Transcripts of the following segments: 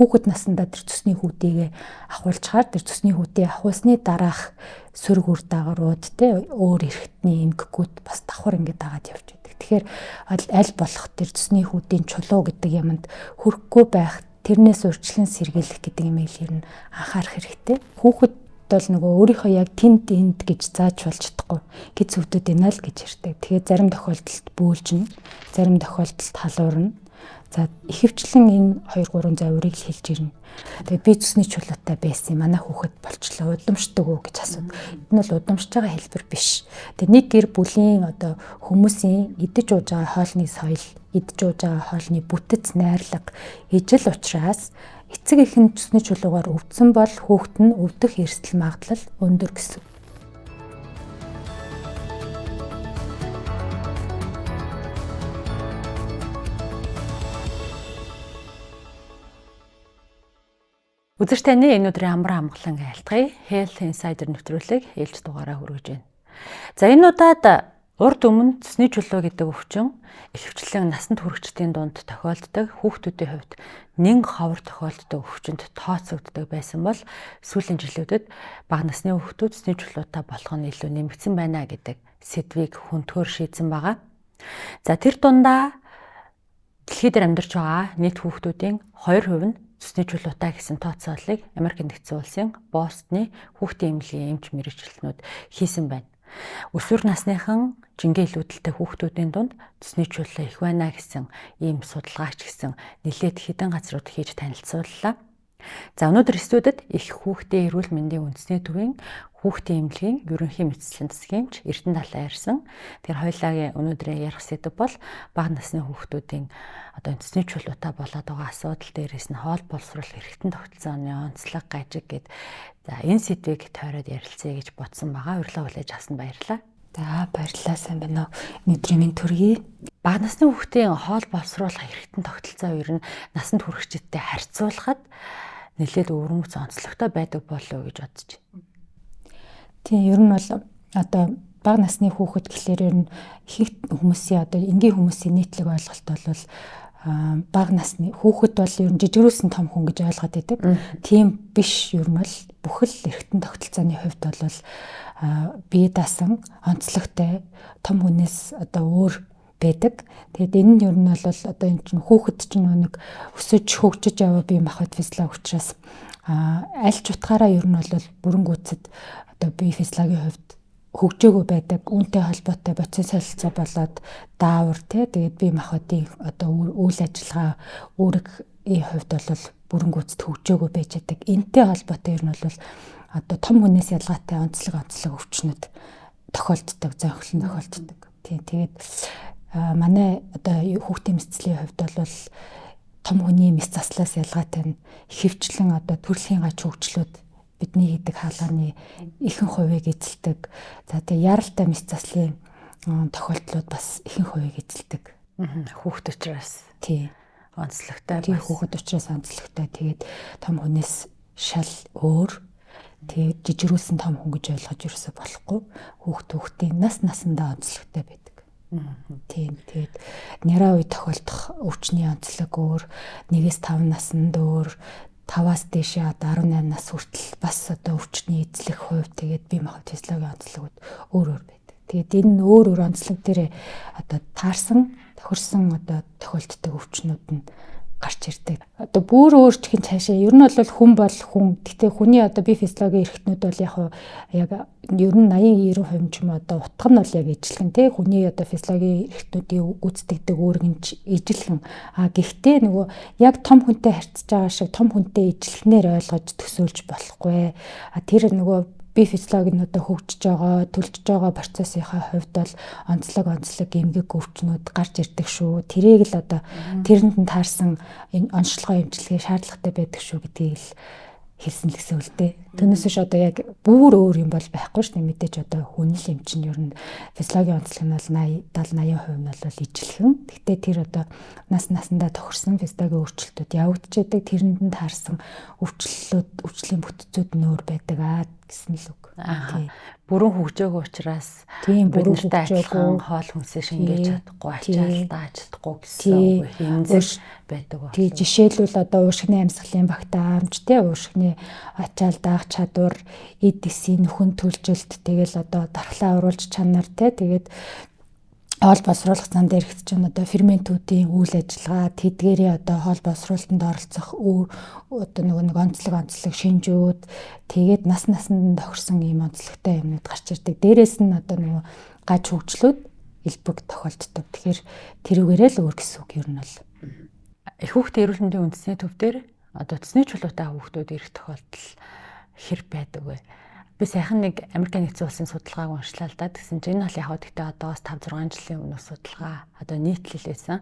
хүүхэд насндаа тэр цусны хүүдийгээ ахуулчаар тэр цусны хүүдээ ахуулсны дараах сөрөг үр дагаврууд те өөр эрхтний эмгэгүүд бас давхар ингээд дагаад явж байдаг. Тэгэхээр аль болох тэр цусны хүүдийн чулуу гэдэг юмд хүрэхгүй байх, тэрнээс урьдчилан сэргийлэх гэдэг юмыг ер нь анхаарах хэрэгтэй. Хүүхэд бол нөгөө өөрийнхөө яг тэнд гэж зааж болж чадахгүй. Гиз хөвдөд энэ л гэж ярьдаг. Тэгэхээр зарим тохиолдолд бөөлжнө, зарим тохиолдолд халуурна. За ихэвчлэн энэ 2-3 завирыг л хэлж ирнэ. Тэгээ би цусны чулуутай байсан юм. Манай хүүхэд болчлоо. Удамшдаг уу гэж асуув. Энэ бол удамшж байгаа хэлбэр биш. Тэгээ нэг гэр бүлийн одоо хүмүүсийн идэж ууж байгаа хоолны соёл, идэж ууж байгаа хоолны бүтэц, найрлага ижил учраас эцэг эхэн цусны чулуугаар өвдсөн бол хүүхэд нь өвдөх эрсдэл магадлал өндөр гэсэн. Үзэгч таны энэ өдрийн амраа амгалан айлтгая. Health Insider нэвтрүүлэг ээлж дугаараа хүргэж байна. За энэ удаад урд өмнө цусны чулуу гэдэг өвчин ихэвчлэн насанд хүрэгчдийн дунд тохиолддог, хүүхдүүдийн хувьд нэн ховор тохиолддог өвчнөд тооцогддог байсан бол сүүлийн жилүүдэд бага насны хүүхдүүд цусны чулуутай болох нь илүү нэмэгдсэн байна гэдэг сэдвийг хүндгээр шийдсэн байгаа. За тэр дундаа дэлхийд амьдарч байгаа нийт хүүхдүүдийн 2% нь цусны чулуутай гэсэн тооцооллыг Америк нэгдсэн улсын Бостны хүүхдийн эмнэлгийн эмч мэргэжилтнүүд хийсэн байна. Өсвөр насныхан жингээ илүүдэлтэй хүүхдүүдийн дунд цусны чулуу их байна гэсэн ийм судалгаач гэсэн нэлээд хэдэн газрууд хийж танилцууллаа. За өнөөдөр студид их хүүхдийн эрүүл мэндийн үндэсний төвийн хүүхдийн эмнэлгийн ерөнхий мэдчилсэн засгиймч Эрдэнэ талаа ярьсан. Тэр хоёулаагийн өнөөдрийн ярих сэдэв бол бага насны хүүхдүүдийн одоо цусны чулуутай болоод байгаа асуудал дээрээс нь хоол боловсруулах эрхтэн тогтолцооны онцлог гажиг гэд за энэ сэдвийг тойроод ярилцъя гэж бодсон байгаа. Урьдчилан хүлээж авсан баярлалаа. За баярлалаа, сайн байна уу. Өнөөдрийн минь төргий. Бага насны хүүхдийн хоол боловсруулах эрхтэн тогтолцоо ер нь насанд хүрэгчдтэй харьцуулахад нэлээд өвөрмөц онцлогтой байдаг болов уу гэж бодож байна. Тийм, ер нь бол одоо бага насны хүүхэд гэхлээр ер нь их хүмүүсийн одоо энгийн хүмүүсийн нийтлэг ойлголт бол бага насны хүүхэд бол ер нь жижигрүүлсэн том хүн гэж ойлгоод байдаг. Тийм биш, ер нь бол бүхэл эрхтэн тогтолцооны хувьд бол бие даасан онцлогтой том хүнээс одоо өөр байдаг. Тэгээд энэ нь ер нь бол одоо энэ чинь хүүхэд чинь нэг өсөж хөгжиж яваа бие махбод физиологи учраас аль ч утгаараа ер нь бол бүрэн гүйцэд одоо бие физиологийн хувьд хөгжөөгөө байдаг, үүнтэй холбоотой бодис солилцоо болоод даавар тэгээд бие махбодын одоо үйл ажиллагаа үүргийн хувьд бол бүрэн гүйцэд хөгжөөгөө байж байдаг. Энтэй холбоотой ер нь бол одоо том хүнээс ялгаатай онцлог өвчнөд тохиолддог, зохиолн тохиолддог. Тэгээд манай одоо хүүхдийн мэдцлийн хувьд бол том хүний мэс заслаас ялгаатай нь ихэвчлэн одоо төрөлхийн гач хөгжлүүд бидний хийдэг хаалганы ихэнх хувийг эзэлдэг. За тэгээ яралтай мэс заслын тохиолдлууд бас ихэнх хувийг эзэлдэг. Хүүхэд учраас тий онцлогтой. Тий хүүхэд учраас онцлогтой. Тэгээд том хүнээс шал өөр. Тэгээд жижигрүүлсэн том хүн гэж ойлгож ерөөсө болохгүй. Хүүхдийн насандаа онцлогтой байдаг. Тийм. Тэгээд няраа үе тохиолдох өвчний онцлог өөр, 1-5 наснд өөр, 5-аас дээшээ 18 нас хүртэл бас одоо өвчний эзлэх хувь тэгээд бие махбод физиологийн онцлогуд өөр байдаг. Тэгээд энэ өөр онцлог дээр одоо таарсан, тохирсон одоо тохиолддог өвчнүүд нь гарч ирдэг. Одоо бүр өөрчлөхийн цаашаа ер нь бол хүн бол хүн. Гэхдээ хүний одоо бие физиологийн эрхтнүүд бол яг ер нь 80-90% ч юм одоо утга нь бол яг ижилхэн тий хүний одоо физиологийн эрхтнүүдийн гүйцэтгэдэг үүрэг нь ижилхэн. Гэхдээ нөгөө яг том хүнтэй харьцаж байгаа шиг том хүнтэй ижилхнээр ойлгож төсөөлж болохгүй. Тэр нөгөө бие физиологи нь одоо хөгжиж байгаа, төлжиж байгаа процессынхаа хувьд бол онцлог эмгэг өвчнүүд гарч ирдэг шүү. Тэрийг л одоо тэрэнд нь таарсан энэ онцлогоо эмчилгээ шаардлагатай байдаг шүү гэдгийг л хэлсэн л гэсэн үг л дээ. Түүнээс биш одоо яг бүр өөр юм бол байхгүй шүү дээ. Мэдээж одоо хүнэл эмч нь ер нь физиологийн онцлог нь бол 70-80% нь бол ижилхэн. Гэхдээ тэр одоо насандаа тохирсон физиологийн өөрчлөлтүүд явагдаж байдаг. Тэрэнд нь таарсан өвчлийн бүтцүүд нь өөр байдаг гэсэн л үг. бүрэн хөгжөөгүй учраас тийм бид бүрэн нартай адилхан хөгжөөгүй хоол хүнсээ шингээж чадахгүй, ачаалтаа чадахгүй гэсэн үг хэмнэл байдаг байна. Тий жишээлбэл одоо уушгины амьсгалын багтаамж тий уушгины ачаал даах чадвар, эд эсийн нөхөн төлжилт тэгэл одоо дархлаа оруулж чанар тий тэгээд хоол боловсруулах зам дээр ихт чинь одоо ферментүүдийн үйл ажиллагаа, тэдгээрийн одоо хоол боловсруулалтанд оролцох одоо нэг онцлог шинжүүд тэгээд насанд тохирсон ийм онцлогтой юмнууд гарч ирдэг. Дээрээс нь одоо нөгөө гаж хөгжлүүд элбэг тохиолддог. Тэгэхээр тэрүүгээрээ л өөр гэсэн үг ер нь бол. Хүүхдийн эрүүл мэндийн үндэсний төв дээр одоо цэсний чулуутай хүүхдүүд ирэх тохиолдол хэр байдаг вэ? Би сайхан нэг Америкийн нэгдсэн улсын судалгааг уншлаа л да. Тэгсэн чинь энэ бол яг гэхдээ одоос 5-6 жилийн өмнөх судалгаа. Одоо нийтлэлээсэн.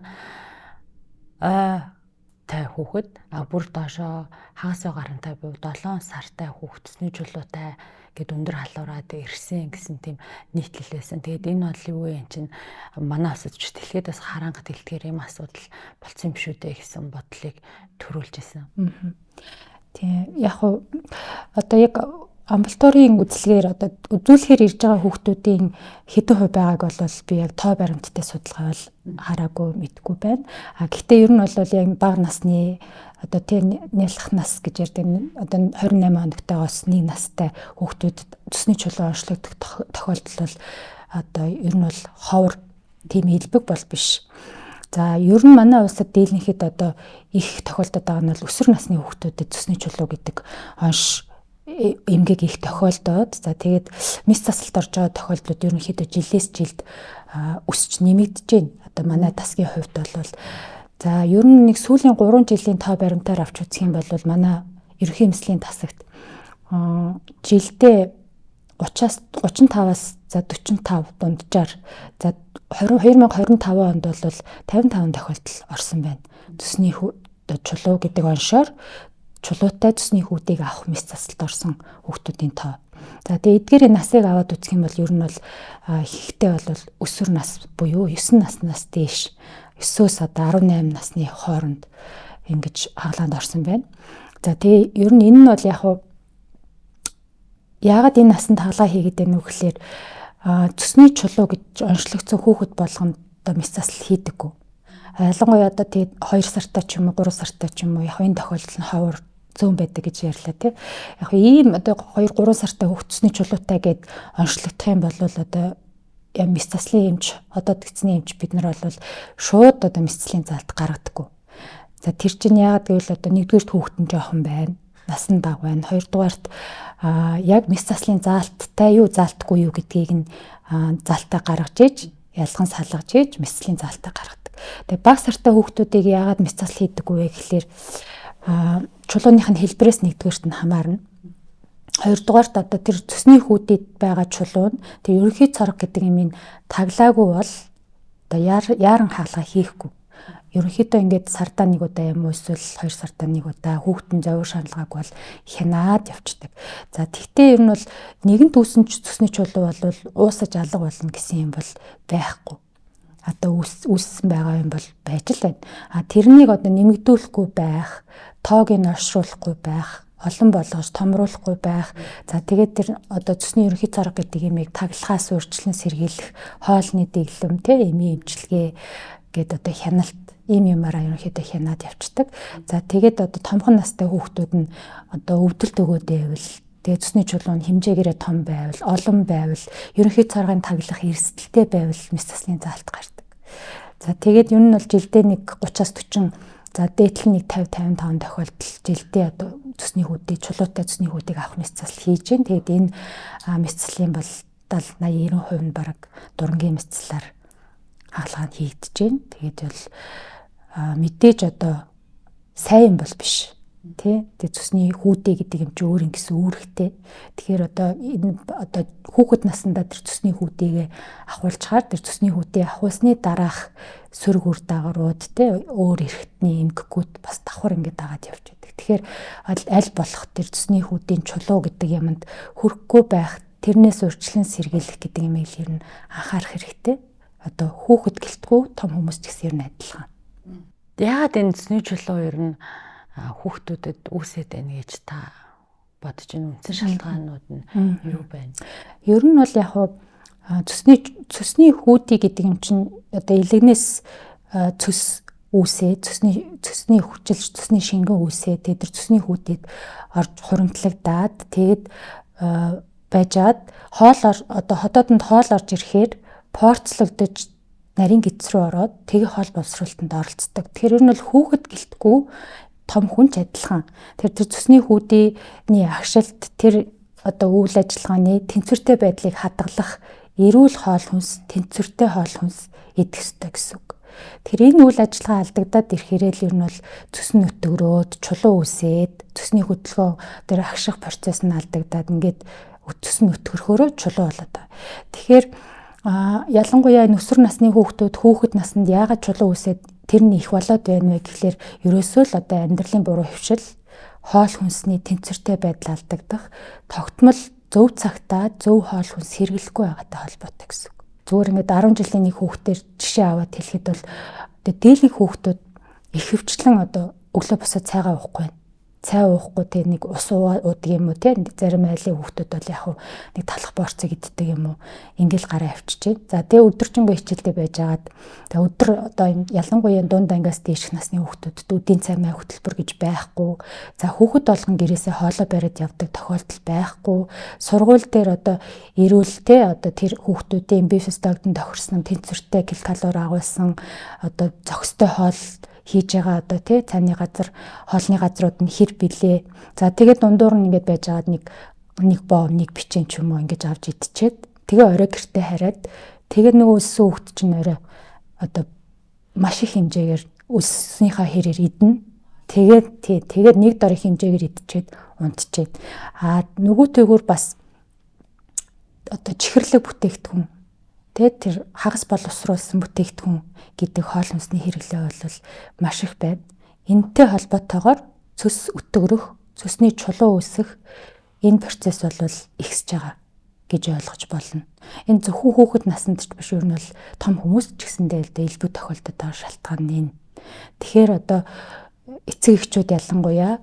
Тай хүүхэд бүр доошоо хагасаа гарантай буюу 7 сартай хүүхэд цэсний чулуутай гэд өндөр халуураад ирсэн гэсэн тийм нийтлэлээсэн. Тэгээд энэ бол юу вэ чинь манай усадч дэлхийд бас харанга дэлтгэр юм асуудал болцсон юм шүү дээ гэсэн бодлыг төрүүлж исэн. Тийм яг одоо яг амбулаторийн үзлэгээр одоо үзүүлэхээр ирж байгаа хүүхдүүдийн хэдэн хувь байгааг бол би яг тоо баримттай судалгаа бол хараагүй мэдгүй байна. Гэхдээ ер нь бол яг бага насны одоо тийм нялх нас гэж ярьдаг одоо 28 хоногтойгоос 1 настай хүүхдүүдэд цэсний чулуу онцлогдох тохиолдол бол одоо ер нь бол ховор тийм элбэг бол биш. За ер нь манай улсад дийлэнхэд одоо их тохиолдод байгаа нь бол өсвөр насны хүүхдүүдэд цэсний чулуу гэдэг онш эмгэг их тохиолдоод за тэгээд мэс засалт орж байгаа тохиолдлууд ерөнхийдөө жилээс жилд өсч нэмэгдэж байна. Одоо манай тасгийн хувьд бол за ер нь нэг сүүлийн 3 жилийн тоо баримтаар авч үзэх юм бол манай ерөнхий эмнэлгийн тасагт жилдээ 35-аас за 45 дунджаар за 2025 онд бол 55 тохиолдол орсон байна. Цэсний чулуу гэдэг оншоор чулуутай цэсний хүүдийг авах мэс засалт орсон хүүхдүүдийн тоо. За тэгээд эдгээрийн насыг аваад үзэх юм бол ер нь бол ихтэй бол өсвөр нас буюу 9 наснаас дээш 9-өөс одоо 18 насны хооронд ингэж хаглаанд орсон байна. За тэгээд ер нь энэ нь бол яагаад энэ насанд хаглаа хийгээд байна вэ гэхээр цэсний чулуу гэж онцлогдсон хүүхэд болгонд одоо мэс засал хийдэггүй. Ялангуяа одоо тэгээд 2 сартай ч юм уу 3 сартай ч юм уу яг энэ тохиолдол нь ховор зөөн байдаг гэж ярьлаа тий. Яг ийм одоо 2-3 сартай хөвгцсний чулуутай гээд онцлогдох юм бол одоо мэс заслын эмч одоо тэгцний эмч бид нар бол шууд одоо мэс заслын заалт гаргадаггүй. За тэр чинь яагаад гэвэл одоо нэгдүгээрт хүүхэд нь жоохон байна. Насан бага байна. Хоёрдугаарт яг мэс заслын заалттай юу заалтгүй юу гэдгийг нь заалтаа гаргаж ээж ялган салгаж ээж мэс заслын заалтаа гаргадаг. Тэгээ бага сартай хүүхдүүдийг яагаад мэс засал хийдэггүй вэ гэхэлэр чулууных нь хэлбэрээс нэгдүгээрт нь хамаарна. Хоёрдугаарт одоо тэр цэсний хүүдэд байгаа чулуу нь тэр ерөнхий цорог гэдэг юмыг таглаагүй бол одоо яаран хаалга хийхгүй. Ерөнхийдөө ингээд сардаа нэг удаа юм уу эсвэл 2 сардаа нэг удаа хүүхдэн зовир шаналгааг бол хянаад явцдаг. За тэгтээ ер нь бол нэгэн түүсэн цэсний чулуу бол уусаж алга болно гэсэн юм бол байхгүй. Одоо үүссэн байгаа юм бол байж л байна. Тэрнийг одоо нэмэгдүүлэхгүй байх, тоог нь оршруулахгүй байх, олон болгож томруулахгүй байх. За тэгээд тэр одоо цэсний ерөнхий цорог гэдэг юмыг таглахаас өөрчлөн сэргийлэх, хоолны дэглэм, эмийн эмчилгээ гээд одоо хяналт ийм юмараа ерөнхийдөө хянаад явцдаг. За тэгээд одоо томхон настай хүүхдүүд нь одоо өвдөлт өгөөд байвал тэгээд цэсний чулуу нь хэмжээгээрээ том байвал, олон байвал, ерөнхий цоргын таглах эрсдэлтэй байвал мэс заслын заалт гардаг. За тэгээд юу нь бол жилдээ нэг 30-аас 40 за дээдл нэг 50-55 тохиолдол жилдээ одоо цэсний хүүдийг чулуутай цэсний хүүдийг авах мэс засал хийж гин. Тэгээд энэ мэс заслын бол 70-80-90% нь бараг дурангийн мэс заслаар хаалгаанд хийгдэж гин. Тэгээд бол мэдээж одоо сайн бол биш тий. Тэгээд цэсний хүүдээ гэдэг юм чи өөр юм гэсэн үүрэгтэй. Тэгэхээр одоо энэ одоо хүүхэд наснда тэр цэсний хүүдийгээ ахуулчаар тэр цэсний хүүдээ ахуулсны дараах сөрөг үр дагаврууд тий өөр эрхтний эмгэгүүд бас давхар ингээд дагаад явж байдаг. Тэгэхээр аль болох тэр цэсний хүүдийн чулуу гэдэг юмд хүрэхгүй байх, тэрнээс урьдчилан сэргийлэх гэдэг юм ил ер нь анхаарах хэрэгтэй. Одоо хүүхэд гэлтгүй том хүмүүс ч гэсэн ер нь адилхан. Яагаад энэ цэсний чулуу ер нь хүүхдүүдэд үүсээд байна гэж та бодож байна. Үндсэн шалтгаанууд нь юу байна? Ер нь бол яг цусны хүүдий гэдэг юм чинь одоо илэгнээс цус үүсээ, цусны хүчилж, цусны шингэн үүсээ, тэр цусны хүүдийг орж хуримтлагдаад тэгээд байжгаад одоо хотоодонд хоол орж ирэхээр порцлогдож нарийн гидс рүү ороод тэгээ хоол боловсруулалтанд оролцдог. Тэгэхээр ер нь бол хүүхэд гэлтгүй том хүн ч адилхан. Тэр цусны хүүдийн агшилт тэр одоо үйл ажиллагааны тэнцвэртэй байдлыг хадгалах эрүүл хоол хүнс, тэнцвэртэй хоол хүнс идэх ёстой гэсэн үг. Тэгэхээр энэ үйл ажиллагаа алдагдаад ирэхээр л ер нь бол цус нь өтгөрөөд, чулуу үсээд, цусны хөдөлгөөн тэр агших процесс нь алдагдаад ингээд цус нь өтгөрхөөрөө чулуу болоод байгаа. Тэгэхээр ялангуяа өсвөр насны хүүхэд наснд яагаад чулуу үсээд тэр нь их болоод байна вэ гэхлээр ерөөсөө л одоо амьдралын буруу хөвшил, хоол хүнсний тэнцвэртэй байдал алдагдах, тогтмол зөв цагтаа зөв хоол хүнс хэрэглэхгүй байгаатай холбоотой гэсэн. Зүгээр ингээд 10 жилийн нэг хүүхдээр жишээ аваад хэлэхэд бол одоо дийлэнх хүүхдүүд их хөвчлэн одоо өглөө босоод цайгаа уухгүй байна. Цай уухгүй тэг нэг ус уудаг юм уу те, зарим айлын хүүхдүүд бол яг нэг талах борцыг иддэг юм уу, ингээл гараа авчиж. За тэг өдөржингөө хичээлдээ байжгаад тэг өдөр одоо ялангуяа дунд ангиас дээшх насны хүүхдүүдэд үдийн цай май хөтөлбөр гэж байхгүй. За хүүхэд болгон гэрээсээ хоолоо бариад явдаг тохиолдол байхгүй. Сургууль дээр одоо эрүүл те одоо тэр хүүхдүүдийн бие физиологийн тохирсон тэнцвэртэй килокалори агуулсан одоо зохистой хоол хийж байгаа одоо тий цааны газар хоолны газрууд нь хэр билээ. За тэгээд дундуур нь ингээд байжгаад нэг боо нэг бичэн ч юм уу ингэж авч идчихэд тэгээ орой гэртээ хараад тэгээд нөгөө өссөн хүүхд чинь орой одоо маш их хэмжээгээр өссөнийхаа хэрээр идэнэ. Тэгээд нэг дор их хэмжээгээр идчихэд унтчихэд нөгөөтэйгүр бас одоо чихэрлэг бүтээгдэхүүн тэр хагас боловсруулсан бүтээгдэхүүн гэдэг хоол хүнсний хэрэглээ бол маш их байна. Энэтэй холбоотойгоор цус өтгөрөх, цусны чулуу үүсэх энэ процесс бол ихсэж байгаа гэж ойлгож болно. Энэ зөвхөн хүүхэд наснд ч биш, ер нь бол том хүмүүс ч гэсэндээ л илбэг тохиолдод байгаа шалтгаан нь. Тэгэхээр одоо эцэг эхчүүд ялангуяа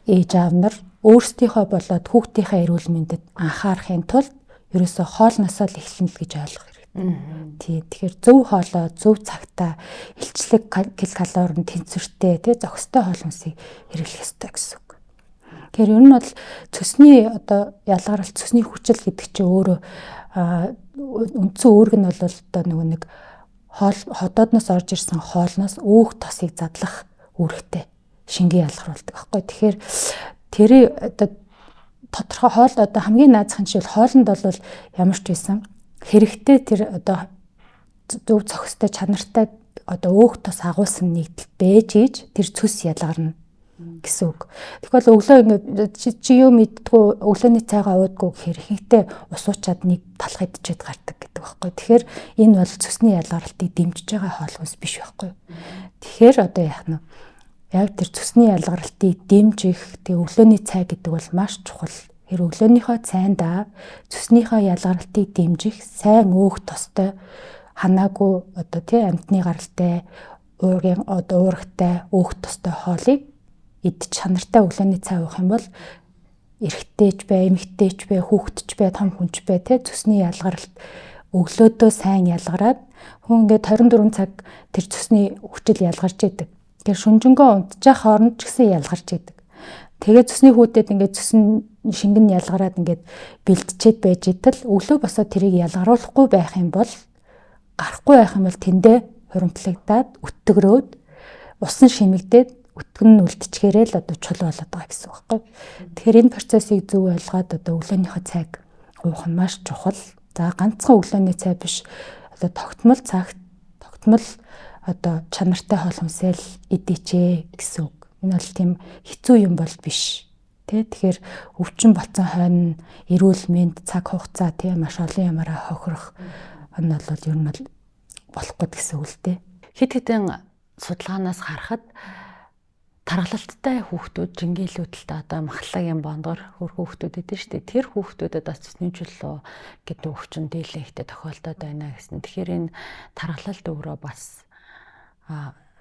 ээж аав нар өөрсдийнхөө болоод хүүхдийнхээ эрүүл мэндэд анхаарахын тулд ерөөсөө хоолноосоо л эхэлнэ л гэж ойлгох хэрэгтэй. Тэгэхээр зөв хоолоо зөв цагтаа илчлэг килокалори тэнцвэртэй тий зохистой хоол хүнсийг хэрэглэх ёстой гэсэн үг. Тэгэхээр ер нь бол цусны одоо ялгаралт цусны хүчил гэдэг чинь өөрөө үндсэн үүрэг нь бол одоо нэг хоол хотоодноос орж ирсэн хоолноос өөх тосыг задлах үүрэгтэй шингээ ялгаруулдаг байхгүй. Тэгэхээр тэрий одоо тодорхой хоол одоо хамгийн наазах нь жишээл хоолнд бол ямар ч байсан хэрэгтэй тэр одоо зөв зохистой чанартай одоо өөх тос агуулсан нэгдэл бэж ийж тэр цус ялгарна гэсэн үг. Тэгвэл өглөө ингээд чи юу мэдтгүү өглөөний цайгаа уудгүй гэхээр ихэнхдээ усуучаад нэг талах идчихэд гардаг гэдэг байхгүй. Тэгэхээр энэ бол цусны ялгарлтыг дэмжиж байгаа хоол хүнс биш байхгүй. Тэгэхээр одоо яах нь яг тэр цусны ялгарлтыг дэмжих тэг өглөөний цай гэдэг бол маш чухал. Тэр өглөөнийхөө цайндаа цусныхаа ялгарлтыг дэмжих сайн өөх тостой ханаагүй одоо тий амьтны гаралтай уургийн одоо уургатай өөх тостой хоолыг идэж чанартай өглөөний цай уух юм бол эрэгтэйч бай, эмэгтэйч бай, хүүхэдч бай, том хүнч бай тий цусны ялгаралт өглөөдөө сайн ялгараад хүн ингээд 24 цаг тэр цусны хүчил ялгарч идэг. Тэр шүнжэнгөө унтчих хооронд ч гэсэн ялгарч идэг. Тэгээд цусны хүүдэд ингээд цусны шингэн ялгараад ингээд бэлтчихэд байж итэл өглөө босоод тэрийг ялгаруулахгүй байх юм бол гарахгүй байх юм бол тэндээ хуримтлагдаад өтгөрөөд усан шимэгдээд өтгөн нь үлдчихээрээ л одоо чулуу болоод байгаа гэсэн үг байхгүй. Тэгэхээр энэ процессыг зөв ойлгоод одоо өглөөнийхөө цайг уух нь маш чухал. За ганцхан өглөөний цай биш одоо тогтмол цагт тогтмол одоо чанартай хоол хүнсэл идээчээ гэсэн үг. Энэ бол тийм хэцүү юм бол биш. Тэгэхээр өвчин болсон хойно эрүүл мэнд цаг хугацаа тийм маш олон ямаараа хохирох нь бол ер нь бол болохгүй гэсэн үг л дээ. Хэд хэдэн судалгаанаас харахад тархалттай хүүхдүүд жингээлүүдэлтэй одоо махлагийн бондгор хөр хүүхдүүд эдэн штэ тэр хүүхдүүдэд бас цусны чулуу гэдэг өвчин дийлэнхтэй тохиолдоод байна гэсэн. Тэгэхээр энэ тархалт өөрөө бас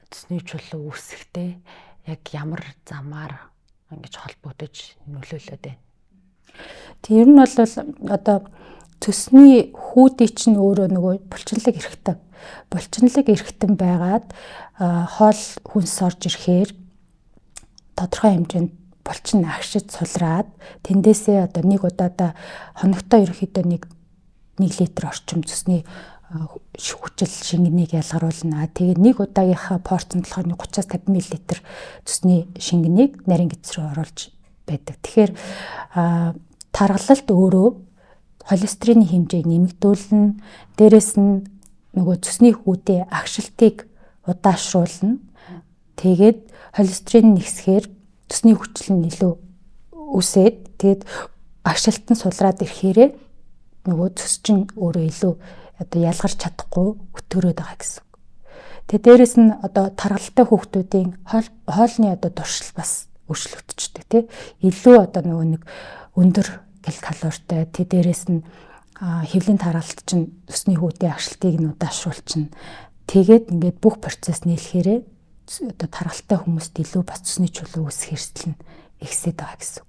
цусны чулуу үүсэхдээ яг ямар замаар ингэж холбогдож нөлөөлөд байна. Тэг ер нь бол одоо төсний хүүдий чинь өөрөө нөгөө булчинлаг эрхтэн. Булчинлаг эрхтэн байгаад хоол хүнс орж ирэхээр тодорхой хэмжээнд булчин агшиж сулраад тэндээсээ одоо нэг удаадаа хоногтой ерөөхдөө 1 литр орчим цусны хүчил шингэнийг ялгаруулна. Тэгээд нэг удаагийнхаа порцент болохоор 30-50 мл цусны шингэнийг нарийн гэц рүү оруулж байдаг. Тэгэхээр таргалалт өөрөө холестерины хэмжээг нэмэгдүүлнэ. Дээрэс нь нөгөө цусны хүүдээ агшилтыг удаашруулна. Тэгээд холестерин нэгсэхээр цусны хүчил нь илүү үсээд тэгээд агшилт нь сулраад ирэхээрээ нөгөө цус чинь өөрөө илүү одоо ялгарч чадахгүй өтгөрөөд байгаа гэсэн. Тэгээд дээрэс нь одоо таргалалтай хүүхдүүдийн хоолны одоо туршил бас өөрчлөгдчихдөг тий. Илүү одоо нөгөө нэг өндөр калоритой тэгээд дээрэс нь хэвлийн таргалалт чинь цусны хүүдийн агшилтыг нь удаашруулчихна. Тэгээд ингээд бүх процесс нийлэхээрээ одоо таргалалтай хүмүүст илүү бас цусны чулуу үүсэх эрсдэл нь ихсээд байгаа гэсэн.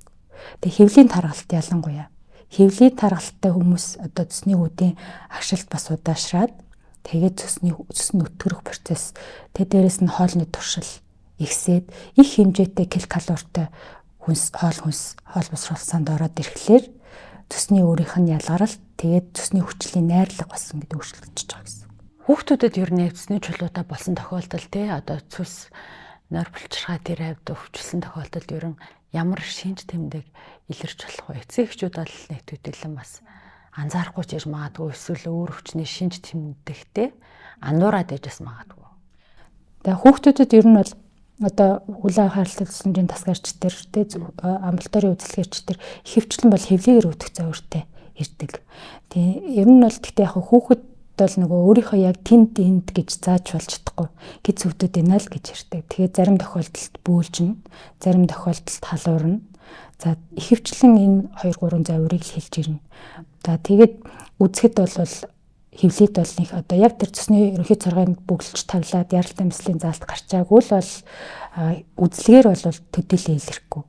Тэгээд хэвлийн таргалалт ялангуяа хэвлийн таргалалтай хүмүүс одоо цусны хүүдийн агшилт бас удаашраад тэгээд цус нь өтгөрөх процесс тэгээд дээрэс нь хоолны туршил ихсээд их хэмжээтэй калоритой хоол босруулсанд ороод ирэхлээр цусны өөрийнх нь ялгаралт тэгээд цусны хүчлийн найрлага бас ингэ өөрчлөгдөж байгаа гэсэн. Хүүхдүүдэд ер нь цусны чулуутай болсон тохиолдол тий одоо цус нойр булчирхай тэр хавьд өвчлсөн тохиолдолд ер нь ямар шинж тэмдэг илэрч болох вэ? Эцэг эхчүүд бол нэг төдийлөн бас анзаарахгүй ч яж магадгүй эсвэл өөр өвчний шинж тэмдэгтэй андуураад ижс магадгүй. Тэгээ хүүхдүүдэд ер нь бол одоо хүлээн харилцагчдын тасгаарч төр тий амбулаторийн үзэлгээрч төр ихэвчлэн бол хэвлийгээр өвдөх зовиртой ирдэг. Тэгээ ер нь бол гэхдээ яг хүүхэд бол нөгөө өөрийнхөө яг тэнд гэж зааж болж чадахгүй гэж зөвдөд байна л гэж ярьдаг. Тэгээд зарим тохиолдолд бөөлжнө, зарим тохиолдолд халуурна. За ихэвчлэн энэ 2-3 завирыг л хэлж ирнэ. За тэгээд үзэхэд бол хевлийд бол нэг одоо яг тэр цусны ерөнхий цоргыг бүглэж тавлаад яралтай мэслийн заалт гарчаагүй л бол үзлэгээр бол төдийлээ илэрхгүй.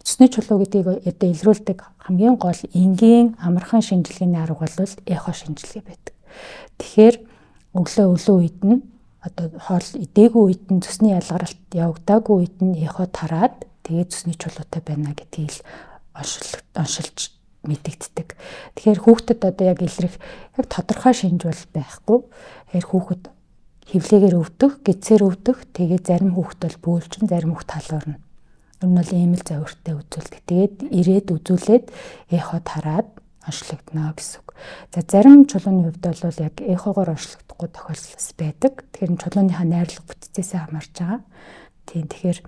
Цусны чулуу гэдгийг одоо илрүүлдэг хамгийн гол энгийн амархан шинжилгээний арга бол эхо шинжилгээ байдаг. Тэгэхээр өглөө үед нь одоо хоол идээгүй үед нь цусны ялгаралт явагдаагүй үед нь эхо тараад тэгээд цусны чулуутай байна гэдгийг оншилж мэдэгддэг. Тэгэхээр хүүхдэд одоо яг илрэх яг тодорхой шинж бол байхгүй. Тэгэхээр хүүхэд хевлээгээр өвдөх, гэцээр өвдөх, тэгээд зарим хүүхэд бол бөөлжин, зарим хүүхэд халуурна. Ер нь бол ийм л завиртай үзүүлдэг. Тэгээд ирээд үзүүлээд эхо тараад онцлогдно гэсэн үг. За зарим чулууны хувьд бол яг эхогоор онцлогдохгүй тохиолдол байдаг. Тэгэхээр чулууныхаа найрлага бүтцээсээ хамаарч байгаа. Тийм тэгэхээр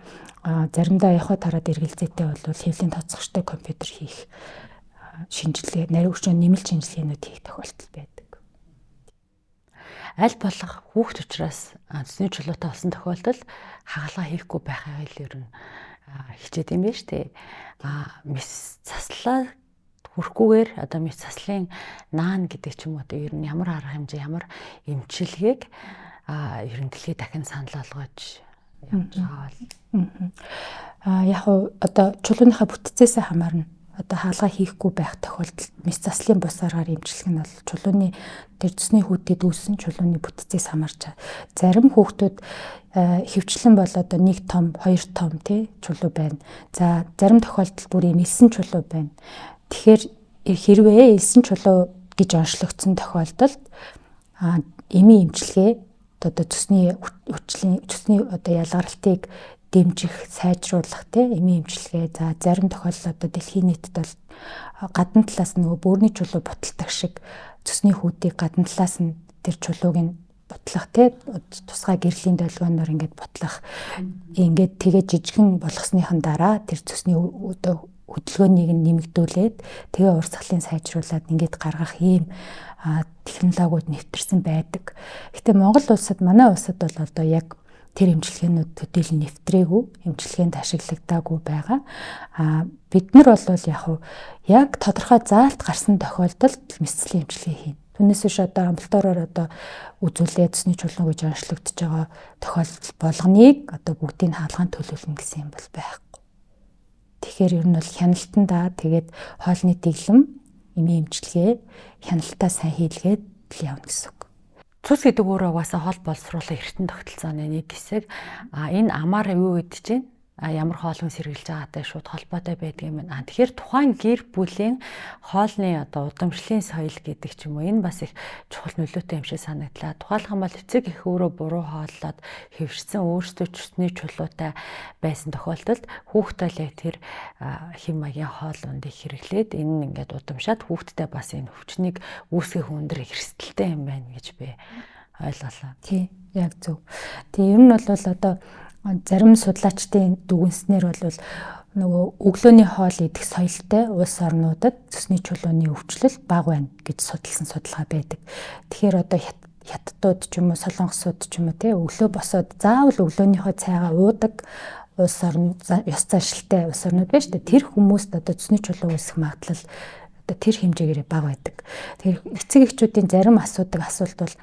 заримдаа эхо тараад эргэлзээтэй бол хэвлийн тооцоогчтой компьютер хийх шинжилгээ, нарийн хүчний нэмэлт шинжилгээнүүд хийх тохиолдол байдаг. Аль болох хүүхд учраас цусны чулуутай болсон тохиолдолд хагалгаа хийхгүй байхыг л ер нь хичээд юм байна шүү дээ. Мис заслаа хүрхгүйгээр одоо мис заслын наан гэдэг ч юм уу одоо ер нь ямар арга хэмжээ, ямар эмчилгээг ер нь дэлхийд дахин санал болгож явж байгаа бол яг одоо чулууныхаа бүтцээсээ хамаарна. Одоо хаалгаа хийхгүй байх тохиолдолд мис заслын бус аргаар эмчлэх нь бол чулууны тэр цусны хүйтэд үүссэн чулууны бүтцээс хамаарч байгаа. Зарим хүүхдүүд хөвчлэн бол одоо 1 том, 2 том тий чулуу байна. За зарим тохиолдолд бүр ийм элсэн чулуу байна. Тэгэхээр хэрвээ элсэн чулуу гэж онцлогдсон тохиолдолд эмийн эмчилгээ одоо цусны одоо ялгарлтыг дэмжих, сайжруулах тийм эмийн эмчилгээ. За зарим тохиолдолд одоо дэлхийн нийтэд бол гадна талаас нөгөө бөөрийн чулуу буталдаг шиг цусны хүүдийг гадна талаас нь тэр чулууг нь бутлах тийм тусгай гэрлийн долгионоор ингээд бутлах. Ингээд тэгээ жижигэн болгосныхан дараа тэр цусны одоо хөдөлгөөнийг нэмэгдүүлээд тэгээ урсгалын сайжруулад ингээд гаргах ийм технологиуд нэвтэрсэн байдаг. Гэтэ Монгол улсад манай улсад бол одоо яг тэр эмчилгээнүүд төдийлөн нэвтрээгүй, эмчилгээнд ашиглагдаагүй байгаа. Бид нар бол яг тодорхой заалт гарсан тохиолдолд мэсцлийн эмчилгээ хийнэ. Түүнээс биш одоо амбулатороор одоо үзүүлээд цусны чулуу гэж онцлогдож байгаа тохиолдол болгоныг одоо бүгдийг хаалгаанд төлөвлөнө гэсэн юм бол байхгүй. Тэгэхээр ер нь бол хяналтандаа тэгээд хоолны дэглэм, эмийн эмчилгээ, хяналтаа сайн хийлгээд л явна гэсэн үг. Цус гэдэг өөрөө угаасаа хоол боловсруулах эртэн тогтолцооны нэг хэсэг. Энэ амаар юу гэдэг чинь ямар хоолн сэргийлж байгаатай шууд холбоотой байдаг юм байна. Тэгэхээр тухайн гэр бүлийн хоолны одоо удамшлын соёл гэдэг ч юм уу энэ бас их чухал нөлөөтэй юм шиг санагдлаа. Тухайлх юм бол эцэг эх өөрөө буруу хооллоод хэвшсэн өөрсдөө чөсний чулуутай байсан тохиолдолд хүүхэд бол яг тэр хэм маягийн хоол ундыг хэрэглээд энэ нь ингээд удамшаад хүүхэдтэй бас энэ өвчнийг үүсгэх өндөр эрсдэлтэй юм байна гэж би ойлголоо. Тий, яг зөв. Тэгээ ер нь бол одоо зарим судлаачдын дүгнснээр бол нөгөө өглөөний хоол идэх соёлтой улс орнуудад цусны чулууны өвчлөл бага байна гэж судалсан судалгаа байдаг. Тэгэхээр одоо хятадууд ч юм уу солонгосууд ч юм уу тий өглөө босоод заавал өглөөнийхөө цайгаа уудаг улс орн ёс заншилтай улс орнууд байна шүү дээ. Тэр хүмүүст одоо цусны чулуу үүсэх магадлал одоо тэр хэмжээгээр бага байдаг. Тэгэхээр эцэг эхчүүдийн зарим асуудаг асуулт бол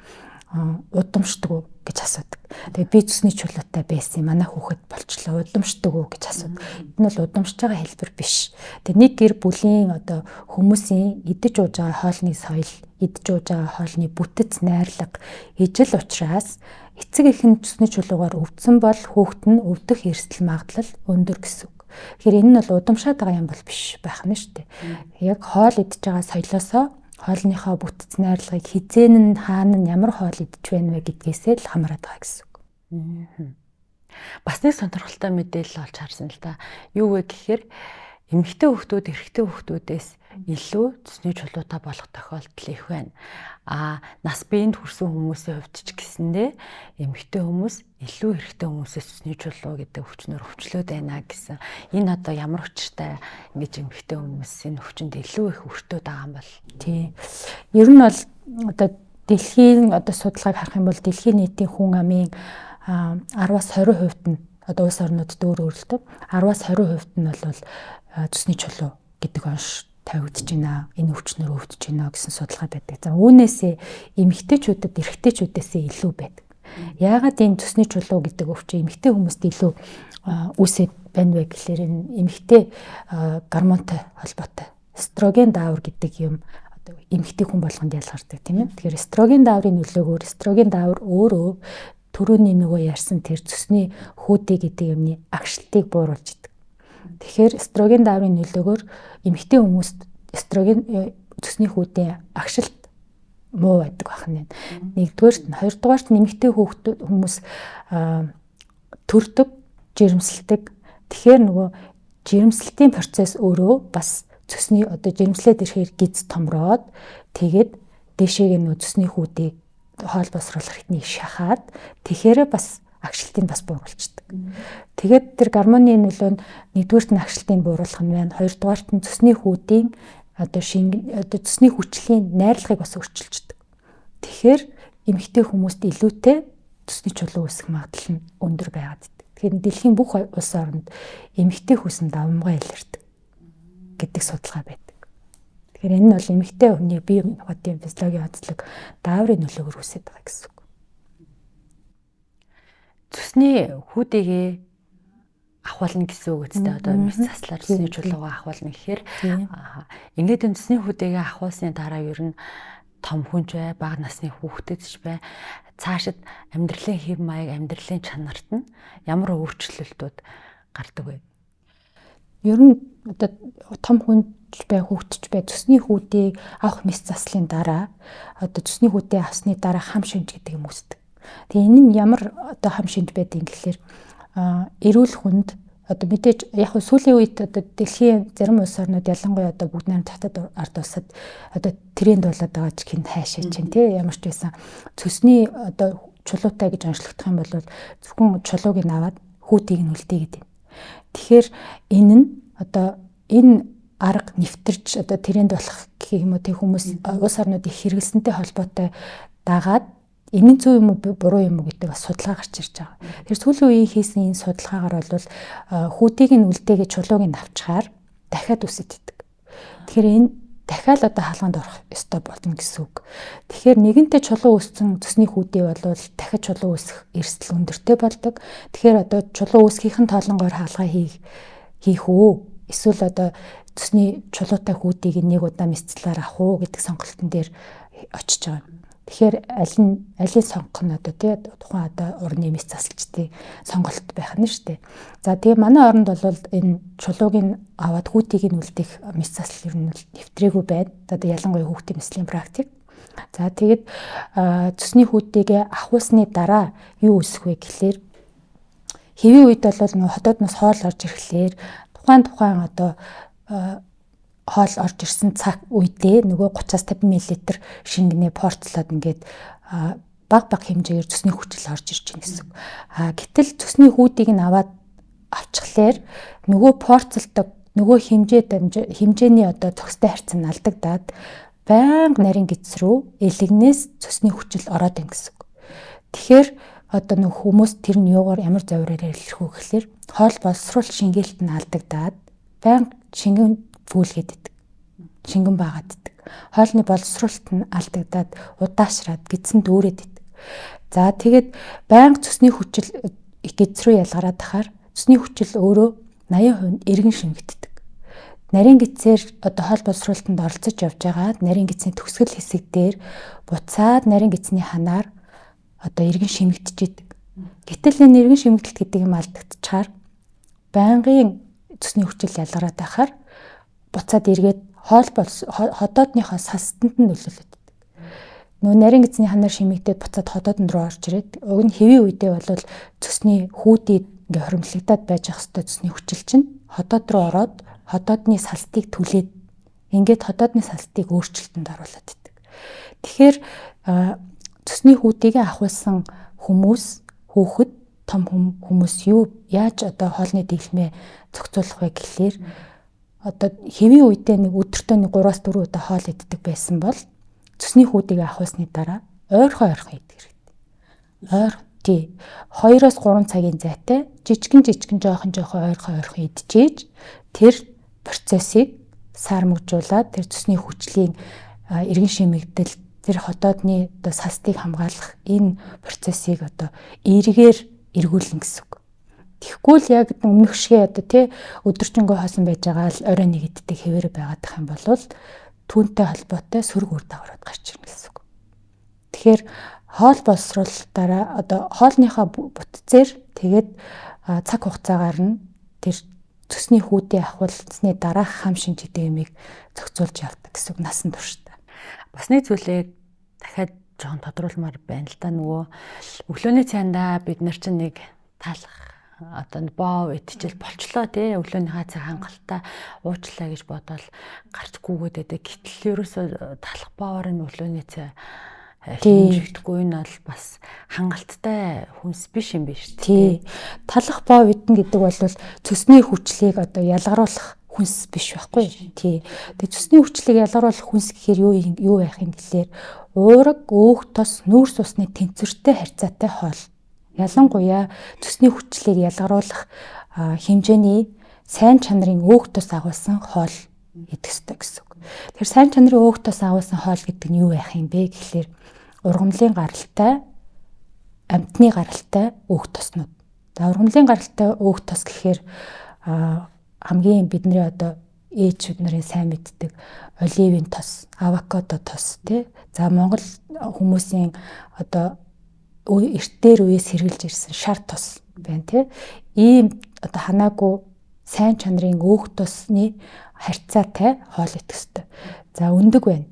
удамшдаг уу гэж асуудаг. Тэгээ би цусны чулуутай байсан юм. Манай хүүхэд болчлоо. Удамшдаг уу гэж асуудаг. Энэ бол удамшж байгаа хэлбэр биш. Тэгээ нэг гэр бүлийн одоо хүмүүсийн идэж ууж байгаа хоолны соёл, идэж ууж байгаа хоолны бүтэц, найрлага ижил учраас эцэг эхэн цусны чулуугаар өвдсөн бол хүүхэд нь өвдөх эрсдэл магадлал өндөр гэсэн үг. Тэгэхээр энэ нь бол удамшаад байгаа юм бол биш байх нь шүү дээ. Яг хоол идэж байгаа соёлоосоо хоолныхоо бүтэц найрлагыг хизээн нь хаана нь ямар хоол идэж байна вэ гэдгээсээ л хамаарат байгаа гэсэн үг. Бас нэг сонирхолтой мэдээлэл олж харсан л да. Юу вэ гэхээр эмэгтэй хүүхдүүд эрэгтэй хүүхдүүдээс илүү цусны чулуутай болох тохиолдол их байна. Нас биеинд хүрсэн хүмүүсийн хувьд ч гэсэндээ эмэгтэй хүмүүс илүү эрэгтэй хүмүүсээс цусны чулуу гэдэг өвчнөр өвчлөөд байна гэсэн. Энэ одоо ямар учиртай ингэж эмэгтэй хүмүүсийн өвчнөд илүү их өртөөд байгаа юм бол. Тий. Ер нь бол одоо дэлхийн одоо судалгааг харах юм бол дэлхийн нийтийн хүн амын 10-аас 20% нь одоо улс орнуудад өөр өөрлөлтөв 10-аас 20% нь бол цусны чулуу гэдэг онш тавигдж байна. Энэ өвчнөр өвдөж байна гэсэн судалгаа байдаг. За үүнээсээ эмэгтэйчүүдэд эрэгтэйчүүдээсээ илүү байдаг. Яагаад энэ цусны чулуу гэдэг өвчин эмэгтэй хүмүүст илүү үүсэт байна вэ гэхээр энэ эмэгтэй гормонтой холбоотой. Эстроген даавар гэдэг юм одоо эмэгтэй хүн болгонд ялгардаг тийм ээ. Тэгэхээр эстроген дааврын нөлөөгөөр эстроген даавар өөрөө түрүүний нөгөө ярьсан тэр цусны хүүдээ гэдэг юмны агшилтыг бууруулж идэг. Тэгэхээр эстроген дааврын нөлөөгөөр эмэгтэй хүмүүст эстроген цусны хүүдийн агшилт муу байдаг байх нь. Нэгдүгээрт нь, хоёрдугаарт нь эмэгтэй хүмүүс төрдөг, жирэмсэлдэг. Тэгэхээр нөгөө жирэмсэлтийн процесс өөрөө бас цусны одоо жирэмслээд ирэхээр гиз томроод тэгээд дээшээгээ нөгөө цусны хүүдийг хоол босруулах хэтнийг шахаад тэгэхээр бас агшилтыг бас бууруулчихдаг. Тэгээд тэр гормоны нөлөө нь нэгдүгээрт нь агшилтыг бууруулах нь байна. Хоёрдугаарт нь цусны хүүдийн одоо цусны хүчлийн найрлагыг бас өөрчилждэг. Тэгэхээр эмэгтэй хүмүүст илүүтэй цусны чулуу үүсэх магадлал нь өндөр байгаад байдаг. Тэгэхээр дэлхийн бүх улс орнд эмэгтэй хүсэнд давмгай илэрдэг гэдэг судалгаа байдаг. Тэгэхээр энэ нь бол эмэгтэй хүний бие махбодын физиологийн онцлог дааврын нөлөөгөөр үүсэж байгаа гэсэн үг. Цусны хүүдийгээ ахвална гэсэн үг үстэй одоо мэс заслаар цусны чулуугаа ахвална гэхээр ингээд энэ цусны хүүдийгээ ахвалсны дараа ер нь том хүнч бай, бага насны хүүхдэд ч бай цаашид амьдралын хэв маяг, амьдралын чанарт нь ямар өөрчлөлтүүд гардаг вэ? Ер нь одоо том хүнч бай, хүүхдч бай цусны хүүдийг авах мэс заслын дараа одоо цусны хүүдээ авсны дараа хам шинж гэдэг юм үүсдэг. Тэгээ энэ нь ямар одоо хам шинж байдаг юм гэхээр эрүүл хүнд одоо мэдээж яг хөө сүүлийн үед одоо дэлхийн зарим улс орнууд ялангуяа одоо бүгд найрамд татад ард улсад одоо тренд болоод байгаа ч гин хайшаа чинь тий ямар ч байсан цусны одоо чулуутай гэж онцлогдох юм бол зөвхөн чулууг нь аваад хүүдийг нь үлдээ гэдэг. Тэгэхээр энэ нь одоо энэ арга нэвтэрч одоо тренд болох гэх юм уу тий хүмүүс улс орнууд их хэрэгэлсэнтэй холбоотой дагаад энэ нь зөв юм уу буруу юм уу гэдэг бас судалгаа гарч ирж байгаа. Тэр сүүлийн үеийн хийсэн энэ судалгаагаар бол хүүдийг нь үлдээгээд чулууг нь авчгаар дахиад үсэт идэг. Тэгэхээр энэ дахиад одоо хаалганд орох ёстой болно гэсэн үг. Тэгэхээр нэгэнтээ чулуу үүссэн цусны хүүдий бол дахиад чулуу үүсэх эрсдэл өндөртэй болдог. Тэгэхээр одоо чулуу үүсгийнхэн тоолонгоор хаалгаа хийх үү эсвэл одоо цусны чулуутай хүүдийг нэг удаа мэсцлээр авах уу гэдэг сонголтын дээр очиж байгаа. Тэгэхээр алийг сонгох нь одоо тий тухайн одоо урны мэс засалчдын сонголт байх нь шүү дээ. За тэгээ манай оронд бол энэ чулууг нь аваад хүүтийг нь үлдэх мэс засал ер нь нэвтрээгүй байна. Одоо ялангуяа хүүхдийн мэслийн практик. За тэгээд цусны хүүтийг ахуулсны дараа юу үүсэх вэ гэхлээр хэвийн үед бол нөгөө хотоодноос хоол орж ирэхлээр тухайн одоо хоол орж ирсэн цаг үедээ нөгөө 30-50 мл шингэнэ порцлоод ингээд баг хэмжээгээр цусны хүчил орж ирж байна гэсэн. Гэтэл цусны хүүдийг нь аваад авчихлаар нөгөө порцлдог нөгөө хэмжээний одоо зохистой харьцан алдагдаад байнга нарийн гидс рүү элэгнээс цусны хүчил ороод ин гэсэн. Тэгэхээр одоо нөх хүмүүс тэр нь юугаар ямар завираар ярилах вэ гэхэлэр хоол боловсруул шингээлт нь алдагдаад байнга шингэн фүүлгээд идэг. Шингэн баагаад идэг. Хоолны боловсруулалт нь алдагдаад удаашраад гидсэн дүүрээд идэг. За тэгээд байнга цусны хүчил гидс рүү ялгараад тахаар цусны хүчил өөрөө 80% эргэн шингэгддэг. Нарийн гидсээр одоо хоол боловсруулалтанд оролцож явж байгаа нарийн гидсний төгсгөл хэсэг дээр буцаад нарийн гидсний ханаар одоо эргэн шимэгдэж идэг. Гэтэл энэ эргэн шимэгдэлт гэдэг юм алдагдчихаар байнгын цусны хүчил ялгараад байхаар буцаад эргээд ходоодныхоо састанд нь нөлөөлөд идэг. Нөгөө нарийн гидсний ханаар шимэгдээд буцаад ходооднд руу орж ирээд уг нь хэвийн үедээ бол цусны хүүдийг ингээ хоримтлагдаад байж ах хэвээр цусны хүчил чинь ходоод руу ороод ходоодны салтыг түлээд ингээд ходоодны салтыг өөрчлөлтөнд оруулаад идэг. Тэгэхээр цусны хүүдийг ахуулсан хүүхэд том хүмүүс яаж одоо хоолны дэглэмээ зохицуулах вэ гэхлээр одоо хэвийн үедээ нэг өдөртөө 3-4 удаа хоол иддэг байсан бол цусны хүүдийг ахуулсны дараа ойрхон идэх хэрэгтэй. 2-3 цагийн зайтай жижигэн жоохон ойрхон идчихээж тэр процессыг сармагжуулаад тэр цусны хүчлийн эргэн шимэгдэл тэр ходоодны одоо састыг хамгаалах энэ процессыг одоо эргээр эргүүлнэ гэсэн үг. Тэгэхгүй л яг өмнөх шиг одоо тий өдөржингөө хоосон байж байгаа л орой нэг иддэг хэвээр байгаадах юм бол түүнтэй холбоотой сөрөг үр дагаврууд гарч ирнэ гэсэн үг. Тэгэхээр хоол боловсруулалтаараа одоо хоолныхаа бүтцээр тэгээд цаг хугацаагаар нь тэр цусны хүүдээ ахуулсны дараах хам шинж гэдэг юмыг зохицуулж явдаг гэсэн үг насан туршдаа. Бас нэг зүйлийг дахиад жоохон тодруулмаар байна л да. Нөгөө өглөөний цайндаа бид нар чинь нэг таалах одоо боо идчихэл болчлоо тий өглөөнийхөө цаг хангалттай уучлаа гэж бодоод гарч гүгээд байдаг. Гэтэл ерөөсөө талах боовор нь өглөөний цай хэмжигдэхгүй нь бол бас хангалттай хүнс биш юм биш тий. Талах боо идэн гэдэг бол цусны хүчлийг одоо ялгаруулах хүнс биш байхгүй тий. Тэгээ цусны хүчлийг ялгаруулах хүнс гэхээр юу байх юм гэхлээр уураг, өөх тос, нүүрс усны тэнцвэртэй харьцаатай хоол. Ялангуяа цусны хүчлийг ялгаруулах хэмжээний сайн чанарын өөх тос агуулсан хоол идэх ёстой гэсэн үг. Тэгэхээр сайн чанарын өөх тос агуулсан хоол гэдэг нь юу байх юм бэ гэхлээр ургамлын гаралтай, амьтны гаралтай өөх тоснууд. За ургамлын гаралтай өөх тос гэхээр хамгийн бидний одоо ээжүүд нарын сайн мэддэг оливын тос, авокадо тос тий. За Монгол хүмүүсийн одоо эртээр үеэс хэрглэж ирсэн шар тос байна тий. Ийм одоо ханаагүй сайн чанарын өөх тосны харьцаатай хоол идэх ёстой. За өндөг байна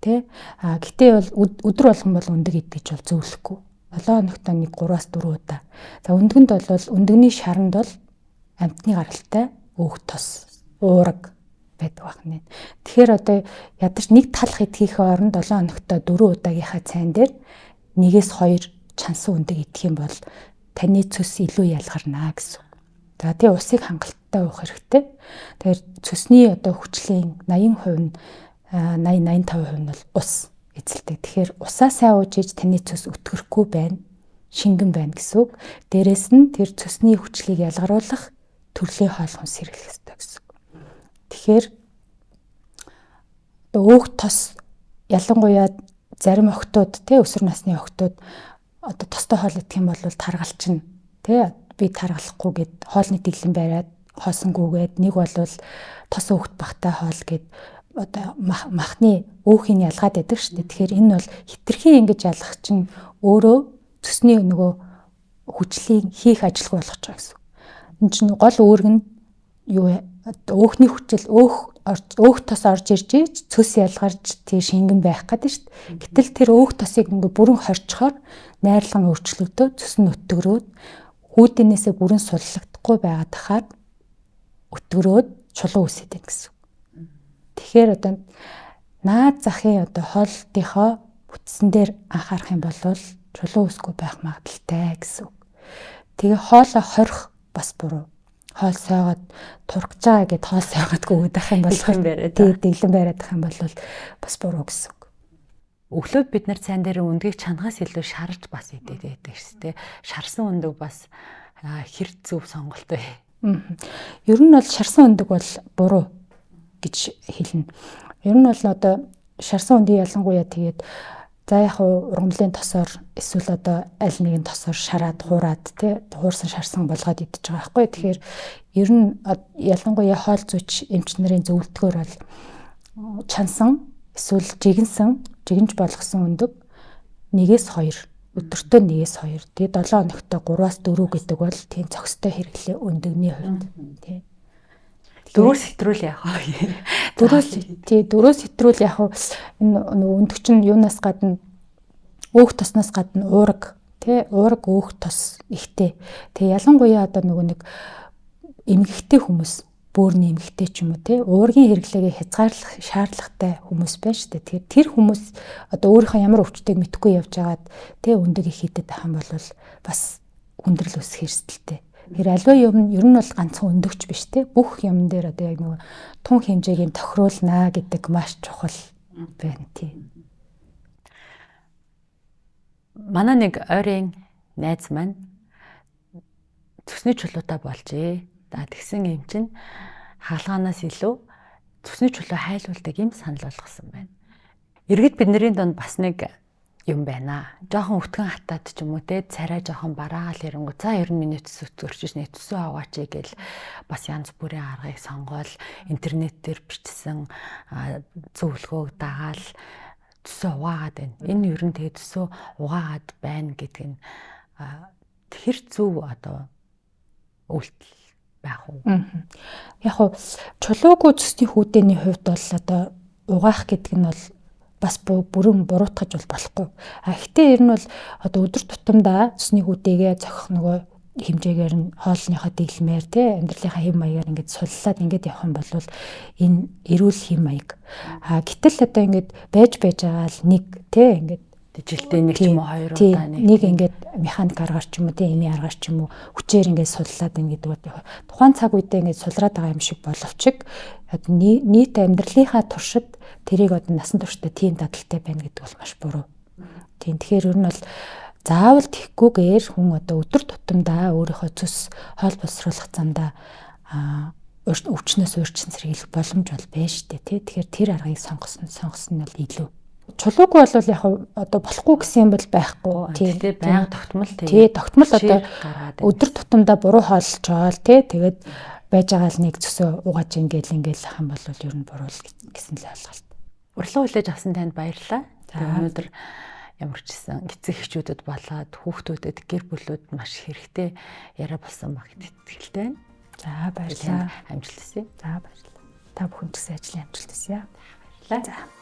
тий. Гэтээ бол өдөр болгон бол өндөг идэж бол зөвлөхгүй. 7 хоногт нэг 3-4 удаа. За өндөгөнд бол өндөгний шаранд бол амьтны гаралтай өөх тос, уураг байдаг байна. Тэгэхээр одоо ядаж нэг талах идэхийнхээ оронд 7 хоногт 4 удаагийнхаа цайн дээр 1-2 чансан өндөг идэх юм бол таны цөс илүү ялгарна гэсэн. За тий усыг хангалттай уух хэрэгтэй. Тэгэхээр цөсний одоо хүчлийн 80% нь 80-85% нь бол ус эзэлдэг. Тэгэхээр усаа сайн ууж иж таны цөс өтгөрөхгүй байна, шингэн байна гэсэн үг. Дээрээс нь тэр цөсний хүчлийг ялгаруулах төрлийн хоол хүнс хэрэглэх хэрэгтэй гэсэн. Тэгэхээр өөх тос ялангуяа зарим охтууд тий өсвөр насны охтууд одоо тостой хоол идэх юм бол таргалч нь тий би таргалахгүй гэд хоолны дэглэм бариад хоосонгүйгээд нэг бол тос өөхт багтай хоол гэд одоо махны өөхийг ялгаад байдаг шүү дээ. Тэгэхээр энэ бол хитрхи ингэж ялгах чинь өөрөө цөсний нөгөө хүчлийг хийх ажилгүй болгож байгаа гэсэн. Энэ чинь гол үүрэг нь юу өөхний хүчил өөх тос орж ирж цөс ялгарч тий шингэн байх гэдэг шүү дээ. Гэтэл тэр өөх тосыг ингээ бүрэн хорчхоор найрлан өөрчлөгдөө цөс нь өтгөрөөд хүүдэнээсээ бүрэн суллагдахгүй байгаад тахаар өтгөрөөд чулуу үсэт байна гэсэн. Тэгэхээр одоо наад захын одоо хоолтынхоо бүтсэн дээр анхаарах юм бол чулуу үсгүй байх магадaltaй гэсэн. Тэгээ хоолоо хорих бас буруу. Хоол сойгоод тургаж байгаа гэд хоол сойгоодгүй удах юм бол дэглэн бариад ах юм бол бас буруу гэсэн. Өглөө бид нар цайн дээр өндгийг чанагаас илүү шарж бас идээд байдаг шүү дээ. Шарсан өндөг бас хэр зөв сонголт вэ? Ер нь бол шарсан өндөг бол буруу гэж хэлнэ. Ер нь бол одоо шарсан өндгийг ялангуяа тэгээд за яг ургамлын тосоор эсвэл одоо аль нэгэн тосоор шараад хуураад тий хуурсан шарсан болгоод идэж байгаа байхгүй. Тэгэхээр ер нь ялангуяа хоол зүйч эмч нарын зөвлөлтгөөр бол чансан эсвэл жигэнж болгосон өндөг 1-2 өдөртөө 1-2 тэгээд 7 хоногтой 3-4 гэдэг бол тийм цогцтой хэрэглээ өндөгний хувьд тий. Дөрөв сэтрүүл яах вэ? Дөрөв сэтрүүл яг энэ өндөг чинь юунаас гадна өөх тосноос гадна уураг тий уураг өөх тос ихтэй. Тэгээ ялангуяа одоо нөгөө нэг эмгэгтэй хүмүүс бөөрийн эмгэгтэй ч юм уу тий уургийн хэрэглээгээ хязгаарлах шаардлагатай хүмүүс байна шүү дээ. Тэгэхээр тэр хүмүүс одоо өөрийнхөө ямар өвчтөйг мэдэхгүй явж байгаад тий өндөг их хийдэг байх юм бол бас хүндрэл үүсэх эрсдэлтэй. Тэр альва юм ер нь бол ганцхан өндөгч биш те бүх юм дээр одоо яг нэг тун хэмжээгийн тохируулнаа гэдэг маш чухал байна тий. Манай нэг ойрын найз маань цөсний чулуутай болжээ. Тэгсэн юм чинь хаалганаас илүү цөсний чулуу хайлуулдаг юм санал болгосон байна. Иргэд бидний донд бас нэг юм байна. Жохон өтгөн хатаад ч юм уу те царай жохон бараагаал ирэнгүү. За ер нь миний төс өтгөрчж нэг төсөө аваач гэл бас янз бүрийн аргыг сонгоол интернет дээр бичсэн зөвлөгөөг дагаал төсөө угаагаад байна. Энэ ер нь тэгээ төсөө угаагаад байна гэдэг нь тэр зөв одоо үйлдэл байх уу? Яг хуу чулуугүй цэсний хүүдээний хувьд бол одоо угаах гэдэг нь бол бас бүрэн буруутгаж бол болохгүй. Гэхдээ ер нь бол одоо өдөр тутамдаа цэсний хүүдээгээ зохих нөгөө хэмжээгээр нь хоолныхоо дэглэмээр тий амьдралынхаа хэм маягаар ингээд суллаад ингээд явах юм бол энэ эрүүл хэм маяг. Гэтэл одоо ингээд байж байгаа л нэг тий ингээд жилдээ нэг ч юм уу 2 удаа нэг ингээд механик аргаар ч юм уу тий эми аргаар ч юм уу хүчээр ингээд суллаад ин гэдэг бол тухайн цаг үедээ ингээд сулраад байгаа юм шиг боловч нийт амьдралынхаа туршид тэрийг одоо насан туршдаа тийм дадалтай байна гэдэг бол маш буруу. Тийм тэгэхээр ер нь бол заавал тэгхгүйгээр хүн одоо өдөр тутамдаа өөрийнхөө цөс хоол боловсруулах замдаа өвчнөөс өөрчлөн сэргийлэх боломж бол байна шүү дээ тий. Тэгэхээр тэр аргыг сонгосон нь бол илүү. Чулууг бол яг одоо болохгүй гэсэн юм бол байхгүй тий байнга тогтмол тий тогтмол одоо өдөр тутамдаа буруу хооллож байгаа л тий тэгээд байж байгаа л нэг цөсөө угааж ингээл ах юм бол ер нь буруу гэсэн л ойлголт. Урилга хүлээж авсан танд баярлалаа. Өнөөдөр ямар ч гэсэн эцэг эхчүүдэд болоод хүүхдүүдэд гэр бүлүүд маш хэрэгтэй яриа болсон баг итгэлтэй байна. За баярлалаа. Амжилт хүсье. За баярлалаа. Та бүхэн ч гэсэн ажлын амжилт хүсье. Баярлалаа. За.